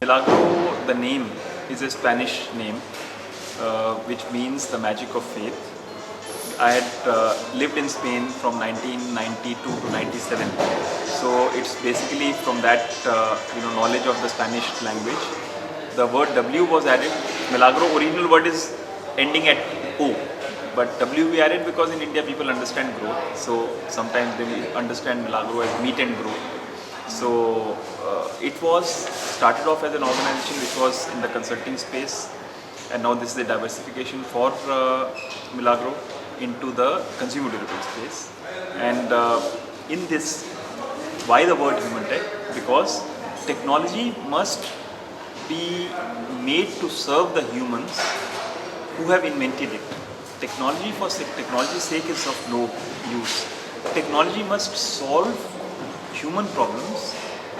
Milagrow, the name, is a Spanish name, which means the magic of faith. I had lived in Spain from 1992 to 97, so it's basically from that knowledge of the Spanish language. The word W was added. Milagrow original word is ending at O, but W we added because in India people understand grow, so sometimes they will understand Milagrow as meet and grow. So it was started off as an organization which was in the consulting space, and now this is a diversification for Milagrow into the consumer durable space. And in this, why the word human tech? Because technology must be made to serve the humans who have invented it. Technology for technology's sake is of no use. Technology must solve human problems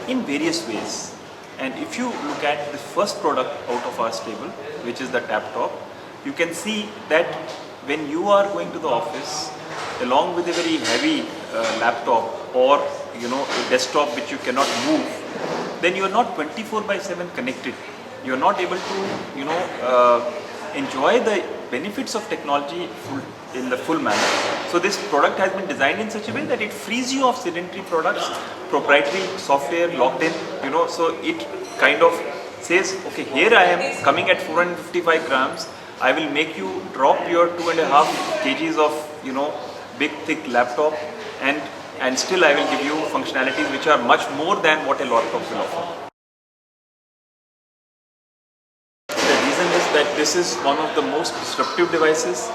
in various ways. And if you look at the first product out of our stable, which is the laptop, you can see that when you are going to the office along with a very heavy laptop or a desktop which you cannot move, then you are not 24/7 connected. You are not able to enjoy the benefits of technology in the full manner. So this product has been designed in such a way that it frees you of sedentary products, proprietary software locked in, so it kind of says, okay, here I am coming at 455 grams, I will make you drop your 2.5 kgs of, big thick laptop, and still I will give you functionalities which are much more than what a laptop will offer. The reason is that this is one of the most disruptive devices.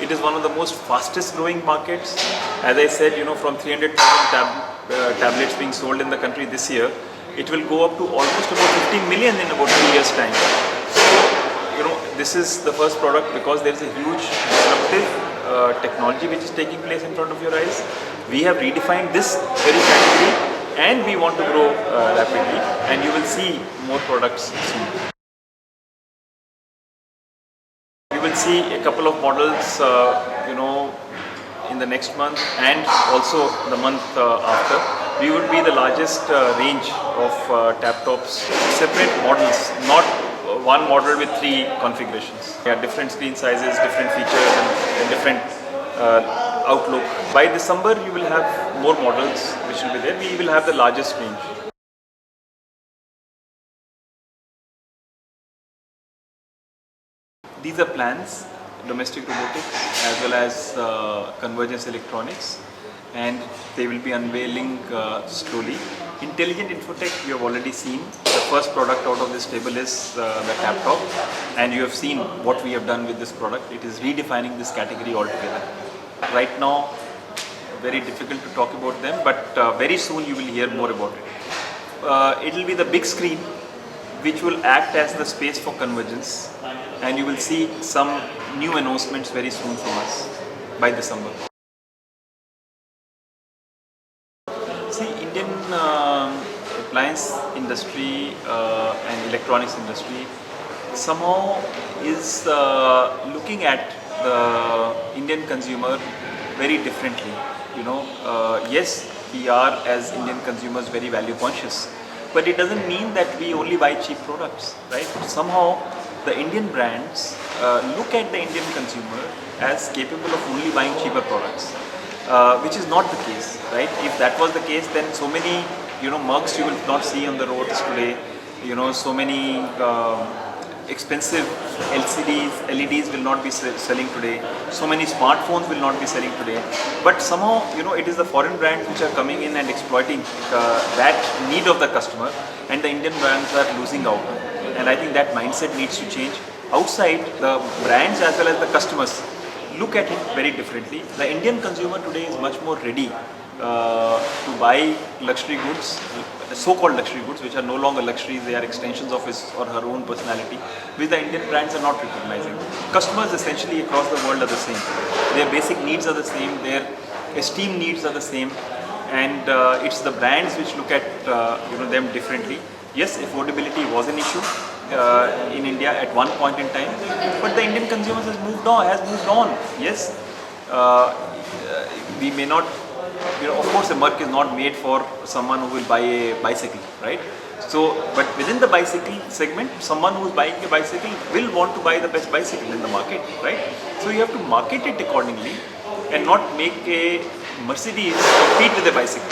It is one of the most fastest growing markets. As I said, from 300,000 tablets being sold in the country this year, it will go up to almost about 50 million in about 2 years' time. So, this is the first product because there is a huge disruptive technology which is taking place in front of your eyes. We have redefined this very category and we want to grow rapidly, and you will see more products soon. You will see a couple of models, in the next month and also the month after. We would be the largest range of laptops, separate models, not one model with 3 configurations. Yeah, different screen sizes, different features, and different outlook. By December, you will have more models which will be there. We will have the largest range. These are plans, domestic robotics as well as convergence electronics, and they will be unveiling slowly. Intelligent infotech, you have already seen. The first product out of this table is the laptop, and you have seen what we have done with this product. It is redefining this category altogether. Right now, very difficult to talk about them, but very soon you will hear more about it. It will be the big screen which will act as the space for convergence, and you will see some new announcements very soon from us by December. See, Indian appliance industry and electronics industry somehow is looking at the Indian consumer very differently. Yes, we are as Indian consumers very value conscious, but it doesn't mean that we only buy cheap products, right? Somehow the Indian brands look at the Indian consumer as capable of only buying cheaper products, which is not the case, right? If that was the case, then so many mugs you will not see on the roads today. So many expensive LCDs, LEDs will not be selling today. So many smartphones will not be selling today. But somehow, it is the foreign brands which are coming in and exploiting that need of the customer, and the Indian brands are losing out. And I think that mindset needs to change. Outside, the brands as well as the customers look at it very differently. The Indian consumer today is much more ready to buy luxury goods, so-called luxury goods, which are no longer luxuries, they are extensions of his or her own personality, which the Indian brands are not recognizing. Customers essentially across the world are the same. Their basic needs are the same, their esteem needs are the same, and it's the brands which look at them differently. Yes, affordability was an issue in India at one point in time, but the Indian consumers has moved on. Yes, we may not of course, a mug is not made for someone who will buy a bicycle, right? So, but within the bicycle segment, someone who is buying a bicycle will want to buy the best bicycle in the market, right? So you have to market it accordingly and not make a Mercedes compete with a bicycle.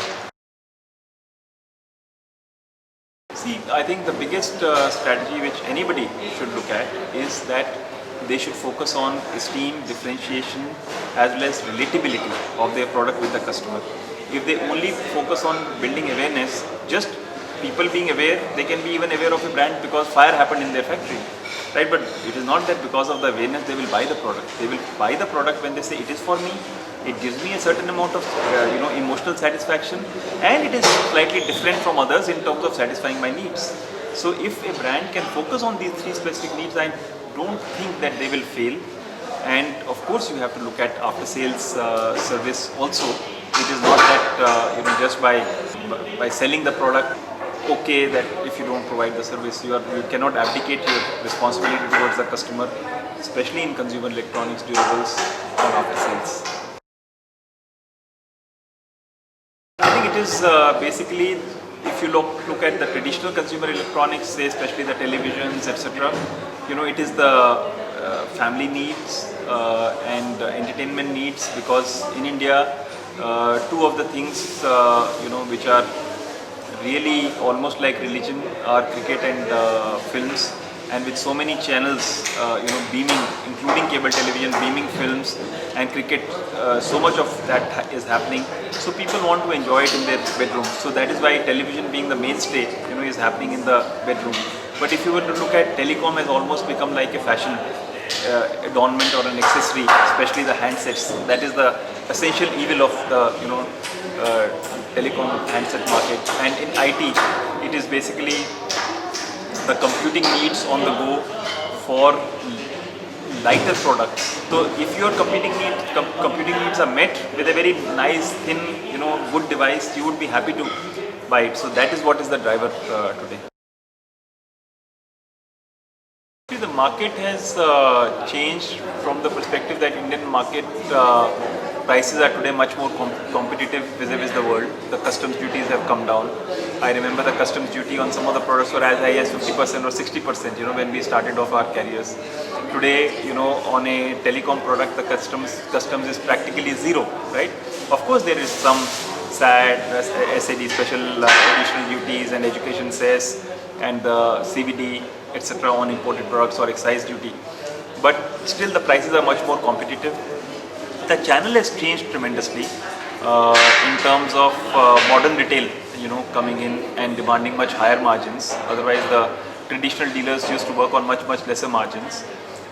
See, I think the biggest strategy which anybody should look at is that they should focus on esteem, differentiation, as well as relatability of their product with the customer. If they only focus on building awareness, just people being aware, they can be even aware of a brand because fire happened in their factory, right? But it is not that because of the awareness they will buy the product. They will buy the product when they say it is for me, it gives me a certain amount of emotional satisfaction, and it is slightly different from others in terms of satisfying my needs. So if a brand can focus on these three specific needs, I don't think that they will fail. And of course you have to look at after sales service also. It is not that just by selling the product, okay, that if you don't provide the service, you cannot abdicate your responsibility towards the customer, especially in consumer electronics, durables, or after sales. I think it is basically, if you look at the traditional consumer electronics, say especially the televisions, etc., it is the family needs and entertainment needs, because in India, two of the things which are really almost like religion are cricket and films. And with so many channels beaming, including cable television, beaming films and cricket, so much of that is happening, so people want to enjoy it in their bedroom. So that is why television being the mainstay is happening in the bedroom. But if you were to look at, telecom has almost become like a fashion adornment or an accessory, especially the handsets. That is the essential evil of the telecom handset market. And in IT, it is basically the computing needs on the go for lighter products. So if your computing needs are met with a very nice, thin, good device, you would be happy to buy it. So that is what is the driver today. The market has changed from the perspective that Indian market prices are today much more competitive vis-a-vis the world. The customs duties have come down. I remember the customs duty on some of the products were as high as 50% or 60%, when we started off our careers. Today, on a telecom product, the customs is practically zero, right? Of course, there is some SAD, special additional duties, and education cess, and the CVD, etc. on imported products, or excise duty. But still the prices are much more competitive. The channel has changed tremendously in terms of modern retail, coming in and demanding much higher margins. Otherwise, the traditional dealers used to work on much lesser margins.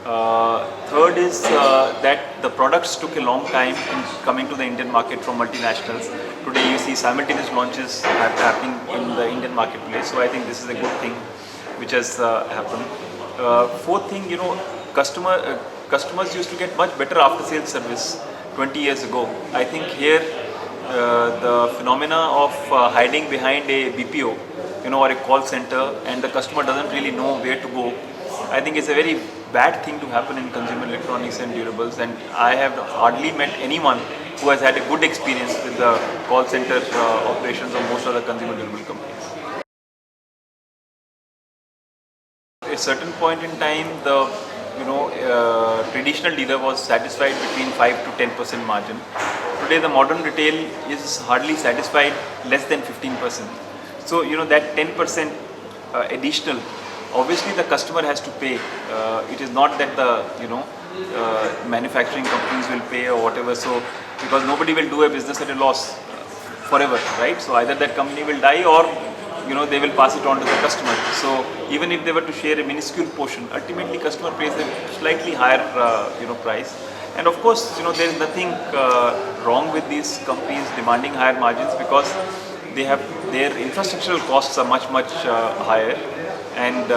Third is that the products took a long time in coming to the Indian market from multinationals. Today you see simultaneous launches happening in the Indian marketplace. So I think this is a good thing which has happened. Fourth thing, customers used to get much better after sales service 20 years ago. I think here the phenomena of hiding behind a BPO, or a call center, and the customer doesn't really know where to go, I think it's a very bad thing to happen in consumer electronics and durables. And I have hardly met anyone who has had a good experience with the call center operations of most of the consumer durable companies. At a certain point in time, the traditional dealer was satisfied between 5 to 10% margin. Today, the modern retail is hardly satisfied less than 15%. So that 10% additional, obviously the customer has to pay. It is not that the manufacturing companies will pay or whatever. So because nobody will do a business at a loss forever, right? So either that company will die, or they will pass it on to the customer. So even if they were to share a minuscule portion, ultimately customer pays a slightly higher price. And of course, there is nothing wrong with these companies demanding higher margins, because they have their infrastructural costs are much higher. And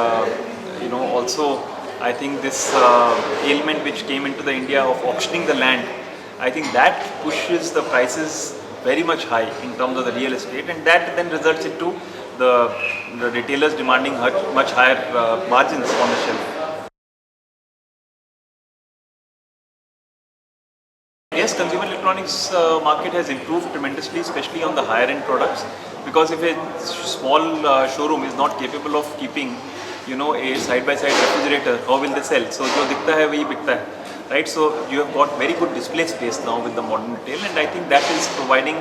also I think this ailment which came into the India of auctioning the land, I think that pushes the prices very much high in terms of the real estate, and that then results into the retailers demanding much higher margins on the shelf. Yes, consumer electronics electronics market has improved tremendously, especially on the higher end products. Because if a small showroom is not capable of keeping, a side-by-side refrigerator, how will they sell? So, जो दिखता है वही बिकता है, right? So, you have got very good display space now with the modern retail, and I think that is providing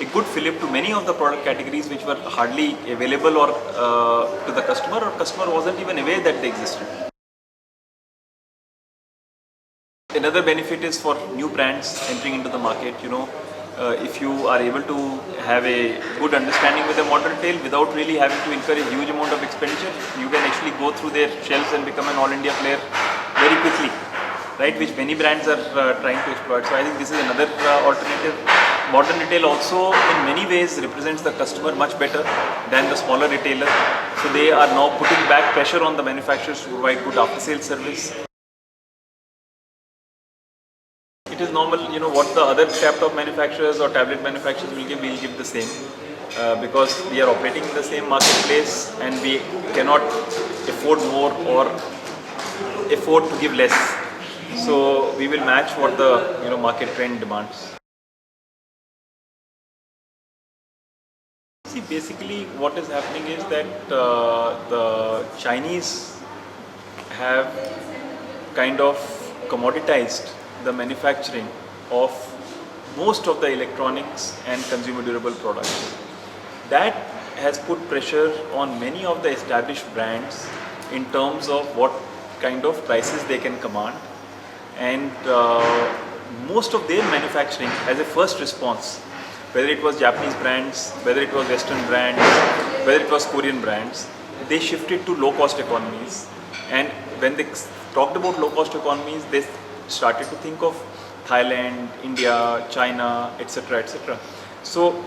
a good fillip to many of the product categories which were hardly available or to the customer, or customer wasn't even aware that they existed. Another benefit is for new brands entering into the market. If you are able to have a good understanding with the modern retail without really having to incur a huge amount of expenditure, you can actually go through their shelves and become an all-India player very quickly, right? Which many brands are trying to exploit. So I think this is another alternative. Modern retail also in many ways represents the customer much better than the smaller retailer. So they are now putting back pressure on the manufacturers to provide good after-sales service. It is normal, what the other laptop manufacturers or tablet manufacturers will give, we'll give the same, because we are operating in the same marketplace and we cannot afford more or afford to give less. So we will match what the market trend demands. See, basically what is happening is that the Chinese have kind of commoditized the manufacturing of most of the electronics and consumer durable products. That has put pressure on many of the established brands in terms of what kind of prices they can command, and most of their manufacturing as a first response, whether it was Japanese brands, whether it was Western brands, whether it was Korean brands, they shifted to low cost economies. And when they talked about low cost economies, they started to think of Thailand, India, China, etc. etc. So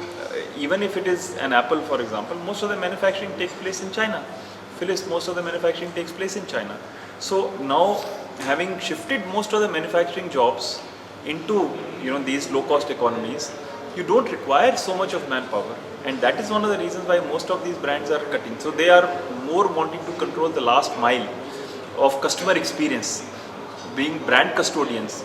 even if it is an Apple, for example, most of the manufacturing takes place in China. Philips, most of the manufacturing takes place in China. So now, having shifted most of the manufacturing jobs into these low cost economies, you don't require so much of manpower, and that is one of the reasons why most of these brands are cutting. So they are more wanting to control the last mile of customer experience, being brand custodians,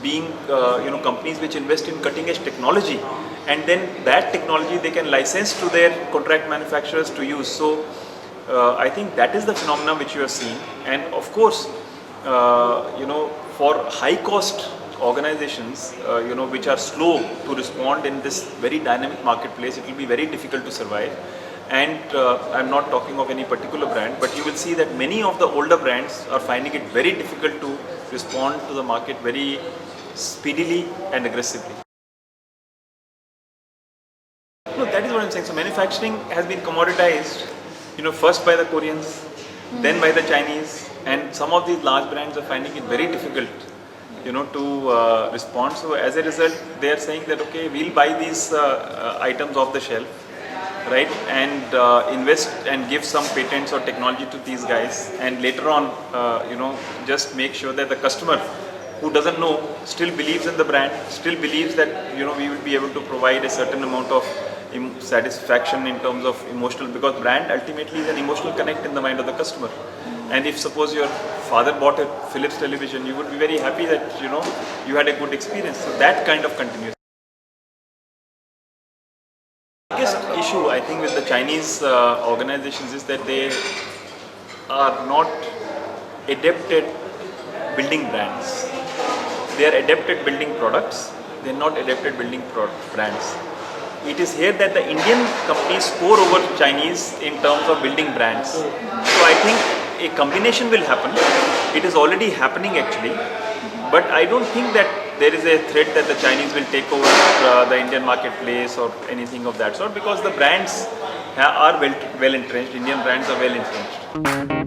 being companies which invest in cutting edge technology, and then that technology they can license to their contract manufacturers to use. So I think that is the phenomenon which you are seeing. And of course, for high cost organizations which are slow to respond in this very dynamic marketplace, it will be very difficult to survive. And I'm not talking of any particular brand, but you will see that many of the older brands are finding it very difficult to respond to the market very speedily and aggressively. No, that is what I'm saying. So manufacturing has been commoditized, first by the Koreans, then by the Chinese, and some of these large brands are finding it very difficult to respond. So as a result, they are saying that, okay, we'll buy these items off the shelf, right, and invest and give some patents or technology to these guys, and later on, just make sure that the customer who doesn't know still believes in the brand, still believes that we will be able to provide a certain amount of satisfaction in terms of emotional, because brand ultimately is an emotional connect in the mind of the customer. And if suppose your father bought a Philips television, you would be very happy that you had a good experience. So that kind of continues. The biggest issue I think with the Chinese organizations is that they are not adept at building brands. They are adept at building products. They are not adept at building brands. It is here that the Indian companies score over Chinese in terms of building brands. So I think a combination will happen. It is already happening actually, but I don't think that there is a threat that the Chinese will take over the Indian marketplace or anything of that sort, because the brands are well entrenched. Indian brands are well entrenched.